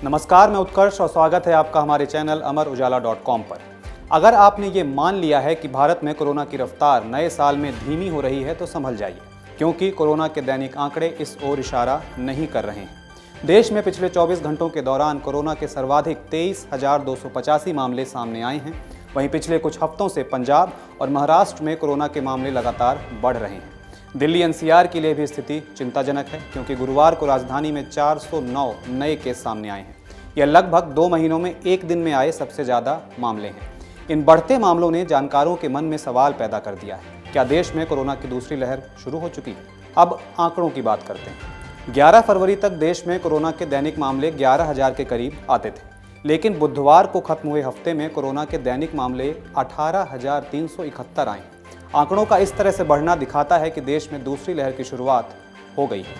नमस्कार, मैं उत्कर्ष और स्वागत है आपका हमारे चैनल अमरउजाला.com पर। अगर आपने ये मान लिया है कि भारत में कोरोना की रफ्तार नए साल में धीमी हो रही है तो संभल जाइए, क्योंकि कोरोना के दैनिक आंकड़े इस ओर इशारा नहीं कर रहे हैं। देश में पिछले 24 घंटों के दौरान कोरोना के सर्वाधिक 23,285 मामले सामने आए हैं। वहीं पिछले कुछ हफ्तों से पंजाब और महाराष्ट्र में कोरोना के मामले लगातार बढ़ रहे हैं। दिल्ली एनसीआर के लिए भी स्थिति चिंताजनक है, क्योंकि गुरुवार को राजधानी में 409 नए केस सामने आए हैं। यह लगभग 2 महीनों में एक दिन में आए सबसे ज़्यादा मामले हैं। इन बढ़ते मामलों ने जानकारों के मन में सवाल पैदा कर दिया है, क्या देश में कोरोना की दूसरी लहर शुरू हो चुकी है? अब आंकड़ों की बात करते हैं। 11 फरवरी तक देश में कोरोना के दैनिक मामले 11,000 के करीब आते थे, लेकिन बुधवार को खत्म हुए हफ्ते में कोरोना के दैनिक मामले 18,371 आए। आंकड़ों का इस तरह से बढ़ना दिखाता है कि देश में दूसरी लहर की शुरुआत हो गई है।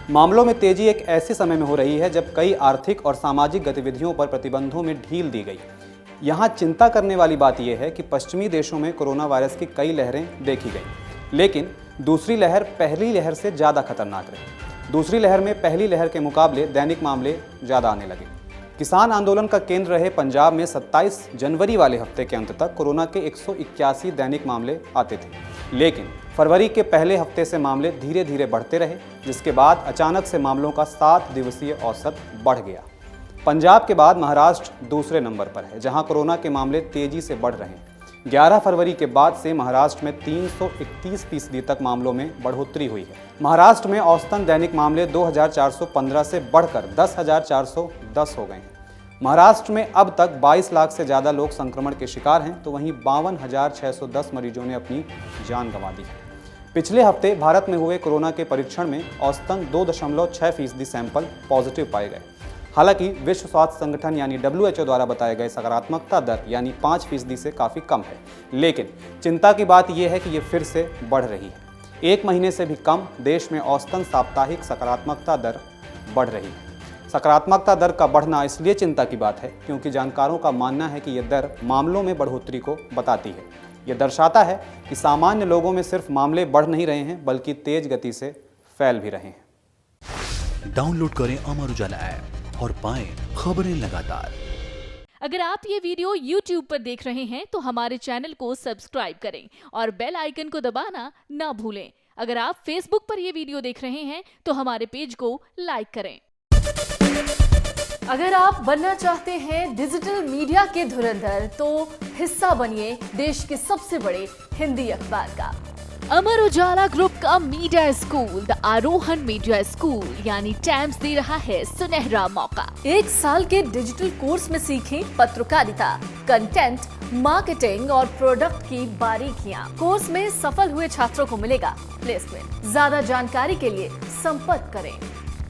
मामलों में तेजी एक ऐसे समय में हो रही है जब कई आर्थिक और सामाजिक गतिविधियों पर प्रतिबंधों में ढील दी गई। यहाँ चिंता करने वाली बात यह है कि पश्चिमी देशों में कोरोना वायरस की कई लहरें देखी गई, लेकिन दूसरी लहर पहली लहर से ज़्यादा खतरनाक रही। दूसरी लहर में पहली लहर के मुकाबले दैनिक मामले ज़्यादा आने लगे। किसान आंदोलन का केंद्र रहे पंजाब में 27 जनवरी वाले हफ्ते के अंत तक कोरोना के 181 दैनिक मामले आते थे, लेकिन फरवरी के पहले हफ्ते से मामले धीरे धीरे बढ़ते रहे, जिसके बाद अचानक से मामलों का 7 दिवसीय औसत बढ़ गया। पंजाब के बाद महाराष्ट्र दूसरे नंबर पर है, जहां कोरोना के मामले तेजी से बढ़ रहे हैं। 11 फरवरी के बाद से महाराष्ट्र में 331% तक मामलों में बढ़ोतरी हुई है। महाराष्ट्र में औसतन दैनिक मामले 2,415 से बढ़कर 10,410 हो गए हैं। महाराष्ट्र में अब तक 22 लाख से ज़्यादा लोग संक्रमण के शिकार हैं, तो वहीं 52,610 मरीजों ने अपनी जान गंवा दी है। पिछले हफ्ते भारत में हुए कोरोना के परीक्षण में औसतन 2.6% सैंपल पॉजिटिव पाए गए। हालांकि विश्व स्वास्थ्य संगठन यानी WHO द्वारा बताए गए सकारात्मकता दर यानी 5% से काफ़ी कम है, लेकिन चिंता की बात यह है कि ये फिर से बढ़ रही है। 1 महीने से भी कम देश में औसतन साप्ताहिक सकारात्मकता दर बढ़ रही है। सकारात्मकता दर का बढ़ना इसलिए चिंता की बात है क्योंकि जानकारों का मानना है कि यह दर मामलों में बढ़ोतरी को बताती है। यह दर्शाता है कि सामान्य लोगों में सिर्फ मामले बढ़ नहीं रहे हैं, बल्कि तेज गति से फैल भी रहे हैं। डाउनलोड करें अमर उजाला ऐप और पाएं खबरें लगातार। अगर आप ये वीडियो YouTube पर देख रहे हैं तो हमारे चैनल को सब्सक्राइब करें और बेल आइकन को दबाना ना भूलें। अगर आप Facebook पर ये वीडियो देख रहे हैं तो हमारे पेज को लाइक करें। अगर आप बनना चाहते हैं डिजिटल मीडिया के धुरंधर, तो हिस्सा बनिए देश के सबसे बड़े हिंदी अखबार का। अमर उजाला ग्रुप का मीडिया स्कूल द आरोहण मीडिया स्कूल यानी टैम्स दे रहा है सुनहरा मौका। 1 साल के डिजिटल कोर्स में सीखें पत्रकारिता, कंटेंट, मार्केटिंग और प्रोडक्ट की बारीकियां। कोर्स में सफल हुए छात्रों को मिलेगा प्लेसमेंट। ज्यादा जानकारी के लिए संपर्क करें।